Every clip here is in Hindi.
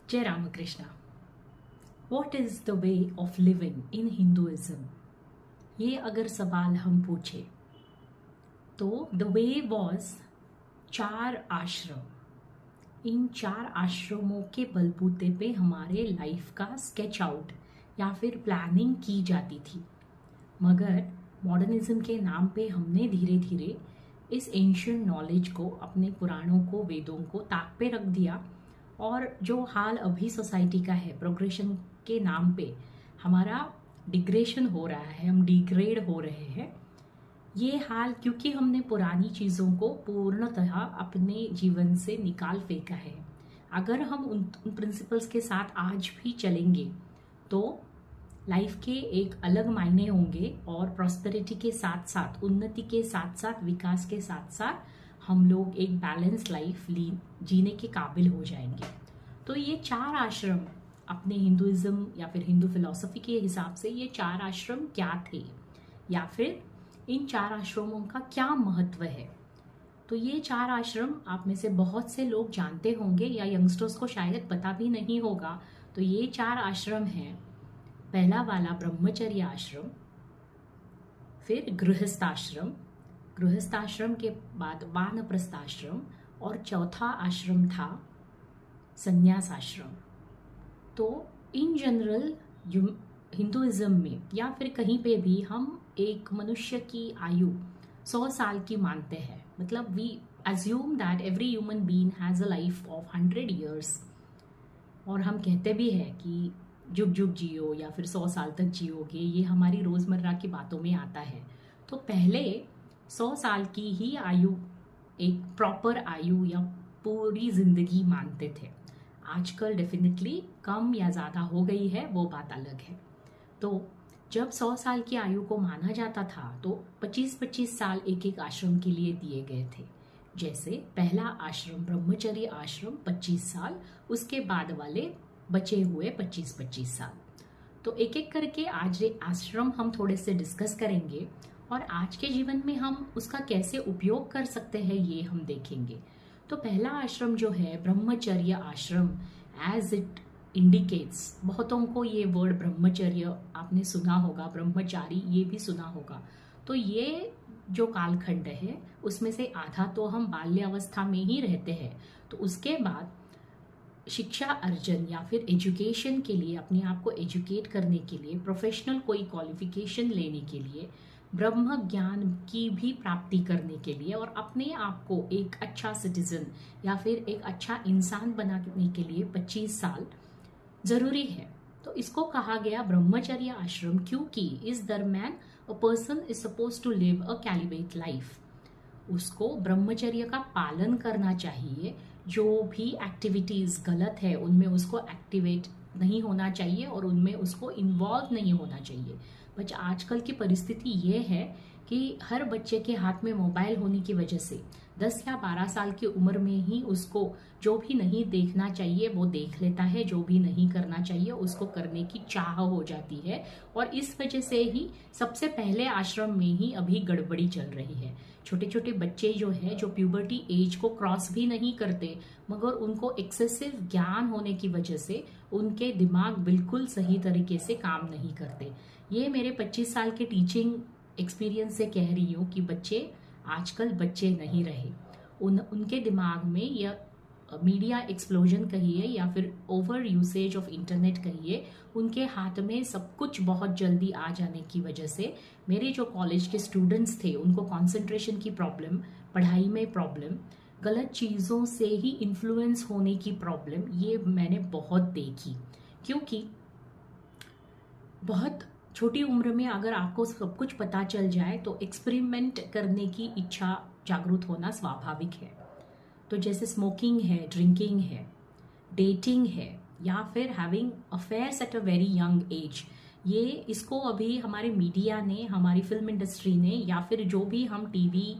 जय Ramakrishna. What is the way of living in Hinduism, ये अगर सवाल हम पूछे तो द वे वॉज 4 आश्रम। इन 4 आश्रमों के बलबूते पे हमारे लाइफ का स्केच आउट या फिर प्लानिंग की जाती थी। मगर मॉडर्निज्म के नाम पे हमने धीरे धीरे इस एंशियंट नॉलेज को, अपने पुराणों को, वेदों को ताक पे रख दिया। और जो हाल अभी सोसाइटी का है, प्रोग्रेशन के नाम पे हमारा डिग्रेशन हो रहा है, हम डिग्रेड हो रहे हैं। ये हाल क्योंकि हमने पुरानी चीज़ों को पूर्णतः अपने जीवन से निकाल फेंका है। अगर हम उन प्रिंसिपल्स के साथ आज भी चलेंगे तो लाइफ के एक अलग मायने होंगे और प्रॉस्पेरिटी के साथ साथ, उन्नति के साथ साथ, विकास के साथ साथ हम लोग एक बैलेंस लाइफ जीने के काबिल हो जाएंगे। तो ये 4 आश्रम अपने हिंदुइज्म या फिर हिंदू फिलॉसफी के हिसाब से ये 4 आश्रम क्या थे, या फिर इन 4 आश्रमों का क्या महत्व है। तो ये 4 आश्रम आप में से बहुत से लोग जानते होंगे या यंगस्टर्स को शायद पता भी नहीं होगा। तो ये 4 आश्रम हैं। पहला वाला ब्रह्मचर्य आश्रम, फिर गृहस्थाश्रम, गृहस्थाश्रम के बाद वानप्रस्थ आश्रम, और चौथा आश्रम था संन्यास आश्रम। तो इन जनरल हिंदुइज्म में या फिर कहीं पे भी हम एक मनुष्य की आयु 100 साल की मानते हैं। मतलब we assume that every human being has a life of 100 years. और हम कहते भी हैं कि जुग जुग जियो या फिर 100 साल तक जियोगे, ये हमारी रोजमर्रा की बातों में आता है। तो पहले 100 साल की ही आयु एक प्रॉपर आयु या पूरी जिंदगी मानते थे। आजकल डेफिनेटली कम या ज़्यादा हो गई है, वो बात अलग है। तो जब 100 साल की आयु को माना जाता था तो 25-25 साल एक एक आश्रम के लिए दिए गए थे। जैसे पहला आश्रम ब्रह्मचर्य आश्रम 25 साल, उसके बाद वाले बचे हुए 25-25 साल। तो एक एक करके आज आश्रम हम थोड़े से डिस्कस करेंगे और आज के जीवन में हम उसका कैसे उपयोग कर सकते हैं ये हम देखेंगे। तो पहला आश्रम जो है ब्रह्मचर्य आश्रम, एज इट इंडिकेट्स, बहुतों को ये वर्ड ब्रह्मचर्य आपने सुना होगा, ब्रह्मचारी ये भी सुना होगा। तो ये जो कालखंड है उसमें से आधा तो हम बाल्यावस्था में ही रहते हैं। तो उसके बाद शिक्षा अर्जन या फिर एजुकेशन के लिए, अपने आप को एजुकेट करने के लिए, प्रोफेशनल कोई क्वालिफिकेशन लेने के लिए, ब्रह्म ज्ञान की भी प्राप्ति करने के लिए और अपने आप को एक अच्छा सिटीजन या फिर एक अच्छा इंसान बनाने के लिए 25 साल जरूरी है। तो इसको कहा गया ब्रह्मचर्य आश्रम क्योंकि इस दरम्यान a person is suppose to live a calibrate life. उसको ब्रह्मचर्य का पालन करना चाहिए। जो भी एक्टिविटीज गलत है उनमें उसको एक्टिवेट नहीं होना चाहिए और उनमें उसको इन्वॉल्व नहीं होना चाहिए। बट आजकल की परिस्थिति ये है कि हर बच्चे के हाथ में मोबाइल होने की वजह से 10 या 12 साल की उम्र में ही उसको जो भी नहीं देखना चाहिए वो देख लेता है, जो भी नहीं करना चाहिए उसको करने की चाह हो जाती है। और इस वजह से ही सबसे पहले आश्रम में ही अभी गड़बड़ी चल रही है। छोटे छोटे बच्चे जो है, जो प्यूबर्टी एज को क्रॉस भी नहीं करते, मगर उनको एक्सेसिव ज्ञान होने की वजह से उनके दिमाग बिल्कुल सही तरीके से काम नहीं करते। ये मेरे 25 साल के टीचिंग एक्सपीरियंस से कह रही हूँ कि बच्चे आजकल बच्चे नहीं रहे। उनके दिमाग में या मीडिया एक्सप्लोजन कहिए या फिर ओवर यूसेज ऑफ इंटरनेट कहिए, उनके हाथ में सब कुछ बहुत जल्दी आ जाने की वजह से मेरे जो कॉलेज के स्टूडेंट्स थे उनको कंसंट्रेशन की प्रॉब्लम, पढ़ाई में प्रॉब्लम, गलत चीज़ों से ही इन्फ्लुएंस होने की प्रॉब्लम, ये मैंने बहुत देखी। क्योंकि बहुत छोटी उम्र में अगर आपको सब कुछ पता चल जाए तो एक्सपेरिमेंट करने की इच्छा जागरूक होना स्वाभाविक है। तो जैसे स्मोकिंग है, ड्रिंकिंग है, डेटिंग है, या फिर having affairs at a very young age, ये इसको अभी हमारे मीडिया ने, हमारी फिल्म इंडस्ट्री ने, या फिर जो भी हम टीवी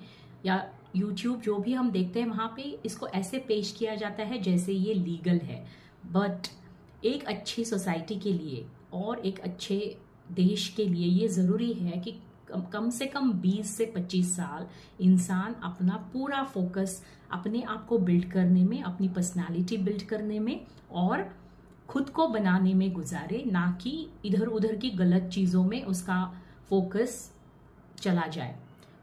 या यूट्यूब जो भी हम देखते हैं वहाँ पे इसको ऐसे पेश किया जाता है जैसे ये लीगल है। बट एक अच्छी सोसाइटी के लिए और एक अच्छे देश के लिए ये ज़रूरी है कि कम से कम 20 से 25 साल इंसान अपना पूरा फोकस अपने आप को बिल्ड करने में, अपनी पर्सनालिटी बिल्ड करने में और खुद को बनाने में गुजारे, ना कि इधर उधर की गलत चीजों में उसका फोकस चला जाए।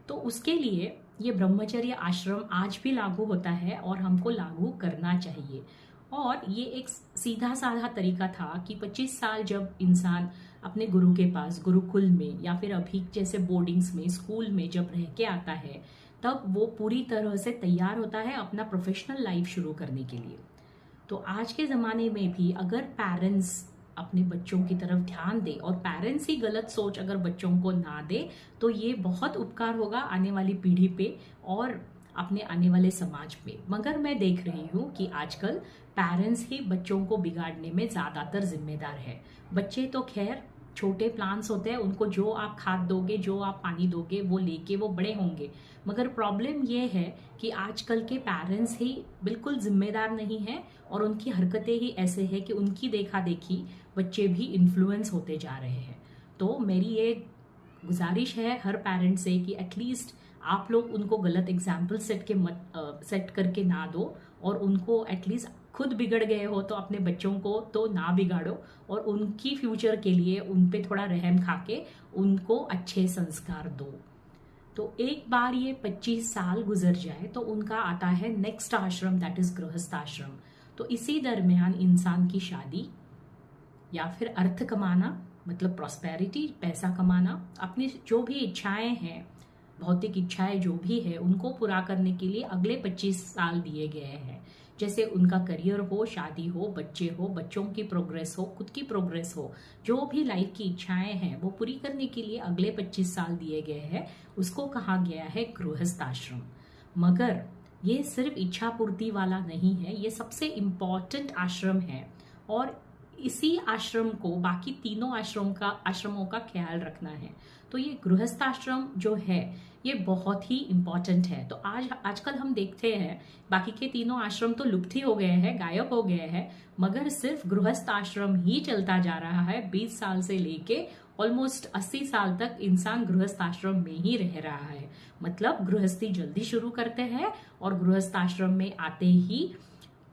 तो उसके लिए ये ब्रह्मचर्य आश्रम आज भी लागू होता है और हमको लागू करना चाहिए। और ये एक सीधा साधा तरीका था कि 25 साल जब इंसान अपने गुरु के पास गुरुकुल में या फिर अभी जैसे बोर्डिंग्स में, स्कूल में जब रह के आता है, तब वो पूरी तरह से तैयार होता है अपना प्रोफेशनल लाइफ शुरू करने के लिए। तो आज के ज़माने में भी अगर पेरेंट्स अपने बच्चों की तरफ ध्यान दे और पेरेंट्स ही गलत सोच अगर बच्चों को ना दे, तो ये बहुत उपकार होगा आने वाली पीढ़ी पे और अपने आने वाले समाज पे। मगर मैं देख रही हूँ कि आजकल पेरेंट्स ही बच्चों को बिगाड़ने में ज़्यादातर जिम्मेदार है। बच्चे तो खैर छोटे प्लांट्स होते हैं, उनको जो आप खाद दोगे, जो आप पानी दोगे, वो लेके वो बड़े होंगे। मगर प्रॉब्लम ये है कि आजकल के पेरेंट्स ही बिल्कुल जिम्मेदार नहीं हैं और उनकी हरकतें ही ऐसे हैं कि उनकी देखा देखी बच्चे भी इन्फ्लुएंस होते जा रहे हैं। तो मेरी ये गुजारिश है हर पेरेंट से कि एटलीस्ट आप लोग उनको गलत एग्जाम्पल सेट करके ना दो, और उनको एटलीस्ट खुद बिगड़ गए हो तो अपने बच्चों को तो ना बिगाड़ो, और उनकी फ्यूचर के लिए उन पे थोड़ा रहम खा के उनको अच्छे संस्कार दो। तो एक बार ये 25 साल गुजर जाए तो उनका आता है नेक्स्ट आश्रम, दैट इज गृहस्थ आश्रम। तो इसी दरमियान इंसान की शादी या फिर अर्थ कमाना, मतलब प्रॉस्पेरिटी, पैसा कमाना, अपनी जो भी इच्छाएं हैं, भौतिक इच्छाएं जो भी है, उनको पूरा करने के लिए अगले 25 साल दिए गए हैं। जैसे उनका करियर हो, शादी हो, बच्चे हो, बच्चों की प्रोग्रेस हो, खुद की प्रोग्रेस हो, जो भी लाइफ की इच्छाएं हैं वो पूरी करने के लिए अगले 25 साल दिए गए हैं। उसको कहा गया है गृहस्थ आश्रम। मगर ये सिर्फ इच्छा पूर्ति वाला नहीं है, ये सबसे इम्पॉर्टेंट आश्रम है और इसी आश्रम को बाकी तीनों आश्रमों का ख्याल रखना है। तो ये गृहस्थ आश्रम जो है ये बहुत ही इम्पॉर्टेंट है। तो आजकल हम देखते हैं बाकी के तीनों आश्रम तो लुप्त ही हो गए हैं, गायब हो गए हैं, मगर सिर्फ गृहस्थ आश्रम ही चलता जा रहा है। 20 साल से लेके ऑलमोस्ट 80 साल तक इंसान गृहस्थ आश्रम में ही रह रहा है। मतलब गृहस्थी जल्दी शुरू करते हैं और गृहस्थ आश्रम में आते ही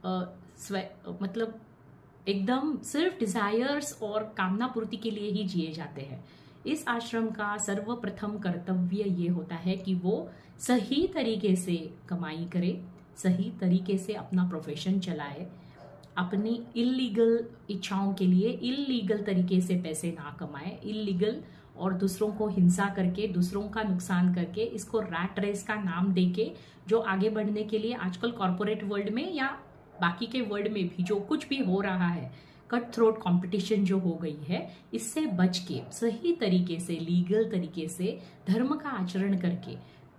मतलब एकदम सिर्फ डिजायर्स और कामना पूर्ति के लिए ही जिए जाते हैं। इस आश्रम का सर्वप्रथम कर्तव्य ये होता है कि वो सही तरीके से कमाई करे, सही तरीके से अपना प्रोफेशन चलाए, अपनी इल्लीगल इच्छाओं के लिए इल्लीगल तरीके से पैसे ना कमाए, इल्लीगल और दूसरों को हिंसा करके, दूसरों का नुकसान करके, इसको रैट रेस का नाम देके जो आगे बढ़ने के लिए आजकल कॉर्पोरेट वर्ल्ड में या बाकी के वर्ल्ड में भी जो कुछ भी हो रहा है, कट थ्रोट कंपटीशन जो हो गई है, इससे बच के सही तरीके से, लीगल तरीके से धर्म का आचरण करके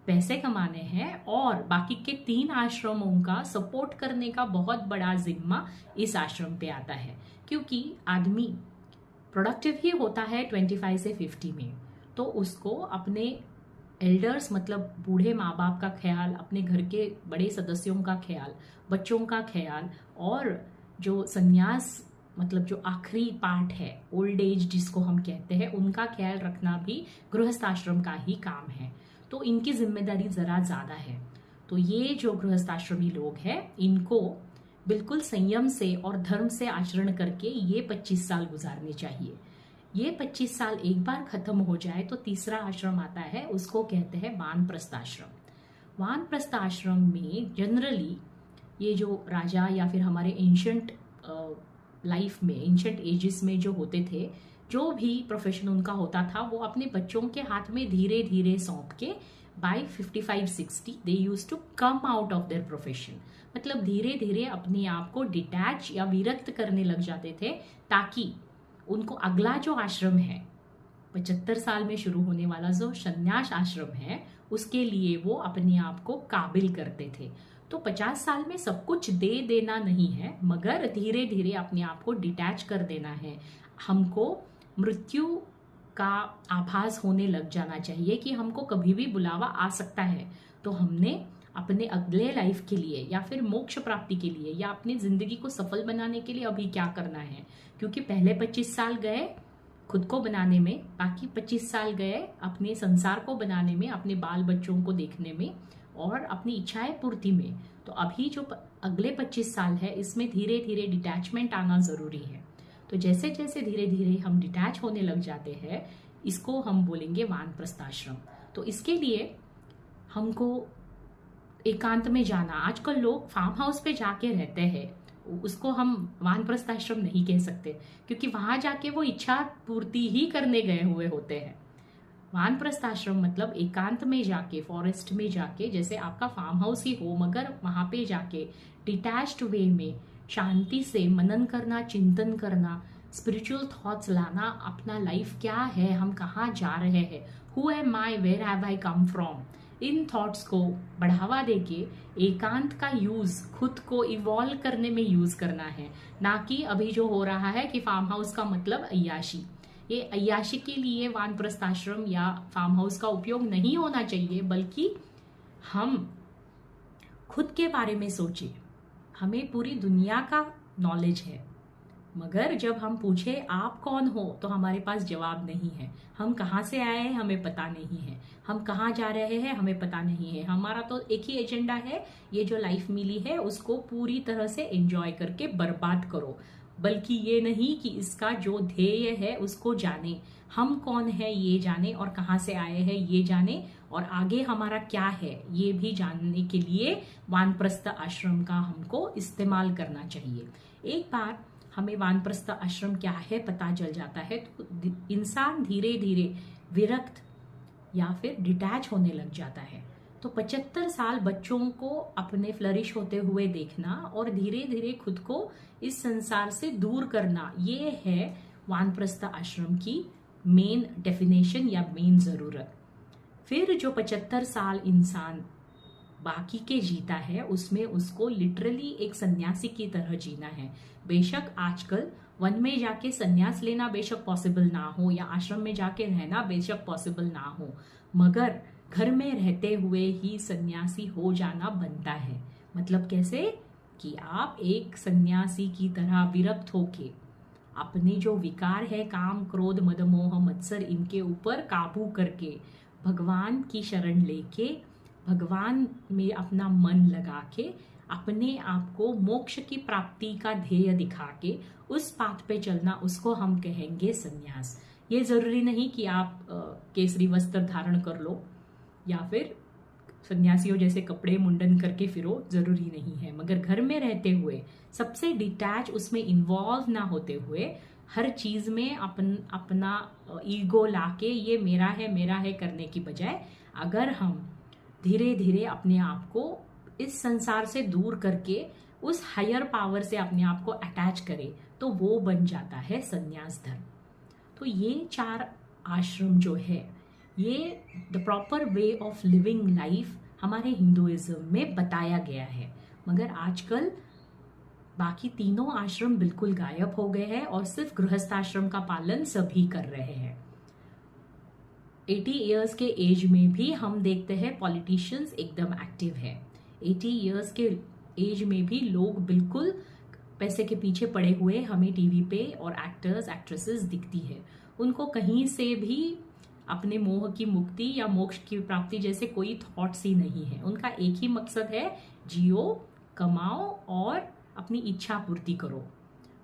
पैसे कमाने हैं। और बाकी के 3 आश्रमों का सपोर्ट करने का बहुत बड़ा जिम्मा इस आश्रम पे आता है, क्योंकि आदमी प्रोडक्टिव ही होता है 25 से 50 में। तो उसको अपने एल्डर्स मतलब बूढ़े माँ बाप का ख्याल, अपने घर के बड़े सदस्यों का ख्याल, बच्चों का ख्याल, और जो संन्यास मतलब जो आखिरी पार्ट है, ओल्ड एज जिसको हम कहते हैं, उनका ख्याल रखना भी गृहस्थ आश्रम का ही काम है। तो इनकी जिम्मेदारी जरा ज्यादा है। तो ये जो गृहस्थ आश्रमी लोग हैं, इनको बिल्कुल संयम से और धर्म से आचरण करके ये 25 साल गुजारने चाहिए। ये 25 साल एक बार खत्म हो जाए तो तीसरा आश्रम आता है, उसको कहते हैं वानप्रस्थ आश्रम। वानप्रस्थ आश्रम में जनरली ये जो राजा या फिर हमारे एंशंट लाइफ में, एंशंट एजेस में जो होते थे, जो भी प्रोफेशन उनका होता था, वो अपने बच्चों के हाथ में धीरे धीरे सौंप के by 55-60 they use to come out of their profession. मतलब धीरे धीरे अपने आप को डिटैच या विरक्त करने लग जाते थे, ताकि उनको अगला जो आश्रम है 75 साल में शुरू होने वाला जो संन्यास आश्रम है, उसके लिए वो अपने आप को काबिल करते थे। तो 50 साल में सब कुछ दे देना नहीं है, मगर धीरे धीरे अपने आप को डिटैच कर देना है। हमको मृत्यु का आभास होने लग जाना चाहिए कि हमको कभी भी बुलावा आ सकता है। तो हमने अपने अगले लाइफ के लिए या फिर मोक्ष प्राप्ति के लिए या अपनी जिंदगी को सफल बनाने के लिए अभी क्या करना है, क्योंकि पहले 25 साल गए खुद को बनाने में, बाकी 25 साल गए अपने संसार को बनाने में, अपने बाल बच्चों को देखने में, और अपनी इच्छाएं पूर्ति में। तो अभी जो अगले 25 साल है इसमें धीरे धीरे डिटैचमेंट आना जरूरी है। तो जैसे जैसे धीरे धीरे हम डिटैच होने लग जाते हैं, इसको हम बोलेंगे वानप्रस्थ आश्रम। तो इसके लिए हमको एकांत में जाना, आजकल लोग फार्म हाउस पे जाके रहते हैं, उसको हम वानप्रस्थ आश्रम नहीं कह सकते, क्योंकि वहां जाके वो इच्छा पूर्ति ही करने गए हुए होते हैं। वानप्रस्थ आश्रम मतलब एकांत में जाके, फॉरेस्ट में जाके, जैसे आपका फार्म हाउस ही हो, मगर वहां पे जाके डिटैच्ड वे में शांति से मनन करना, चिंतन करना, स्पिरिचुअल थॉट्स लाना, अपना लाइफ क्या है, हम कहाँ जा रहे हैं, who am I, where have I come from, इन थॉट्स को बढ़ावा देके एकांत का यूज खुद को इवॉल्व करने में यूज करना है। ना कि अभी जो हो रहा है कि फार्म हाउस का मतलब अय्याशी। ये अय्याशी के लिए वानप्रस्थ आश्रम या फार्म हाउस का उपयोग नहीं होना चाहिए, बल्कि हम खुद के बारे में सोचिए। हमें पूरी दुनिया का नॉलेज है, मगर जब हम पूछे आप कौन हो, तो हमारे पास जवाब नहीं है। हम कहाँ से आए हैं हमें पता नहीं है, हम कहाँ जा रहे हैं हमें पता नहीं है। हमारा तो एक ही एजेंडा है, ये जो लाइफ मिली है उसको पूरी तरह से एंजॉय करके बर्बाद करो, बल्कि ये नहीं कि इसका जो ध्येय है उसको जाने, हम कौन है ये जाने, और कहाँ से आए हैं ये जाने, और आगे हमारा क्या है ये भी जानने के लिए वानप्रस्थ आश्रम का हमको इस्तेमाल करना चाहिए। एक बार हमें वानप्रस्थ आश्रम क्या है पता चल जाता है, तो इंसान धीरे धीरे विरक्त या फिर डिटैच होने लग जाता है। तो 75 साल बच्चों को अपने फ्लरिश होते हुए देखना और धीरे धीरे खुद को इस संसार से दूर करना, ये है वानप्रस्थ आश्रम की मेन डेफिनेशन या मेन जरूरत। फिर जो 75 साल इंसान बाकी के जीता है, उसमें उसको लिटरली एक सन्यासी की तरह जीना है। बेशक आजकल वन में जाके सन्यास लेना बेशक पॉसिबल ना हो, या आश्रम में जाके रहना बेशक पॉसिबल ना हो, मगर घर में रहते हुए ही सन्यासी हो जाना बनता है। मतलब कैसे कि आप एक सन्यासी की तरह विरक्त होके अपने जो विकार है, काम, क्रोध, मद, मोह, मत्सर, इनके ऊपर काबू करके भगवान की शरण लेके, भगवान में अपना मन लगा के, अपने आप को मोक्ष की प्राप्ति का ध्येय दिखा के उस पाथ पे चलना, उसको हम कहेंगे सन्यास। ये जरूरी नहीं कि आप केसरी वस्त्र धारण कर लो या फिर सन्यासियों जैसे कपड़े मुंडन करके फिरो, जरूरी नहीं है, मगर घर में रहते हुए सबसे डिटैच, उसमें इन्वॉल्व ना होते हुए, हर चीज में अपना ईगो लाके ये मेरा है करने की बजाय, अगर हम धीरे धीरे अपने आप को इस संसार से दूर करके उस हायर पावर से अपने आप को अटैच करें, तो वो बन जाता है संन्यास धर्म। तो ये 4 आश्रम जो है, ये the proper way of living life हमारे हिंदुइज्म में बताया गया है। मगर आजकल बाकी तीनों आश्रम बिल्कुल गायब हो गए हैं और सिर्फ गृहस्थ आश्रम का पालन सभी कर रहे हैं। 80 इयर्स के एज में भी हम देखते हैं पॉलिटिशियंस एकदम एक्टिव है। 80 इयर्स के एज में भी लोग बिल्कुल पैसे के पीछे पड़े हुए हमें टीवी पे और एक्टर्स एक्ट्रेसेस दिखती है। उनको कहीं से भी अपने मोह की मुक्ति या मोक्ष की प्राप्ति जैसे कोई थॉट्स ही नहीं है। उनका एक ही मकसद है, जियो, कमाओ और अपनी इच्छा पूर्ति करो।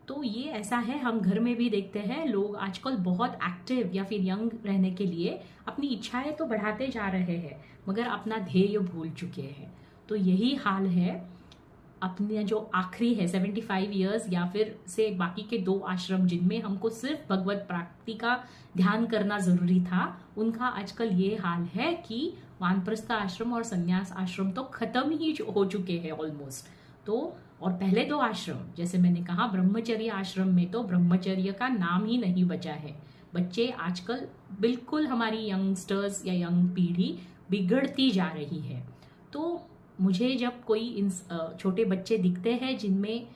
तो ये ऐसा है, हम घर में भी देखते हैं लोग आजकल बहुत एक्टिव या फिर यंग रहने के लिए अपनी इच्छाएं तो बढ़ाते जा रहे हैं, मगर अपना ध्येय भूल चुके हैं। तो यही हाल है अपने जो आखिरी है 75 इयर्स या फिर से बाकी के 2 आश्रम जिनमें हमको सिर्फ भगवत प्राप्ति का ध्यान करना जरूरी था, उनका आजकल ये हाल है कि वानप्रस्थ आश्रम और संन्यास आश्रम तो खत्म ही हो चुके हैं ऑलमोस्ट। तो और पहले 2 आश्रम, जैसे मैंने कहा ब्रह्मचर्य आश्रम में तो ब्रह्मचर्य का नाम ही नहीं बचा है। बच्चे आजकल बिल्कुल, हमारी यंगस्टर्स या यंग पीढ़ी बिगड़ती जा रही है। तो मुझे जब कोई इन छोटे बच्चे दिखते हैं जिनमें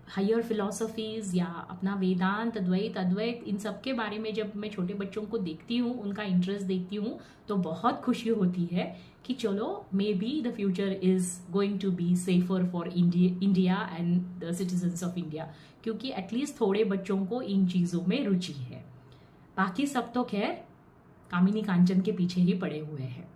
हायर फिलॉसफीज या अपना वेदांत, द्वैत, अद्वैत, इन सब के बारे में जब मैं छोटे बच्चों को देखती हूँ, उनका इंटरेस्ट देखती हूँ, तो बहुत खुशी होती है कि चलो maybe the future is going to be safer for India and the citizens of India, क्योंकि एटलीस्ट थोड़े बच्चों को इन चीजों में रुचि है। बाकी सब तो खैर कामिनी कांचन के पीछे ही पड़े हुए हैं।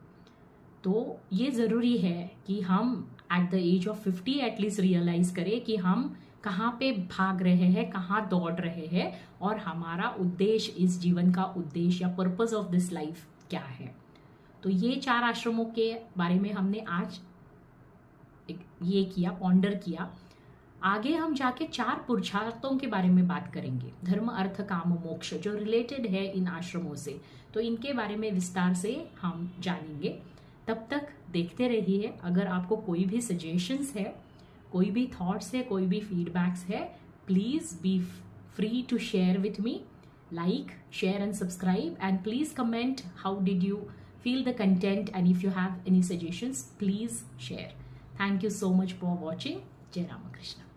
तो ये ज़रूरी है कि हम at the age of 50 at least realise करें कि हम कहाँ पे भाग रहे हैं, कहाँ दौड़ रहे हैं, और हमारा उद्देश्य, इस जीवन का उद्देश्य या पर्पस ऑफ दिस लाइफ क्या है। तो ये 4 आश्रमों के बारे में हमने आज ये किया, पॉन्डर किया। आगे हम जाके 4 पुरुषार्थों के बारे में बात करेंगे, धर्म अर्थ काम मोक्ष, जो रिलेटेड है इन आश्रमों से। तो इनके बारे में विस्तार से हम जानेंगे। तब तक देखते रहिए। अगर आपको कोई भी सजेशंस है, कोई भी थॉट्स है, कोई भी फीडबैक्स है, please be free to share with me. Like, share and subscribe, and please comment how did you feel the content, and if you have any suggestions, please share. Thank you so much for watching. Jai Ramakrishna.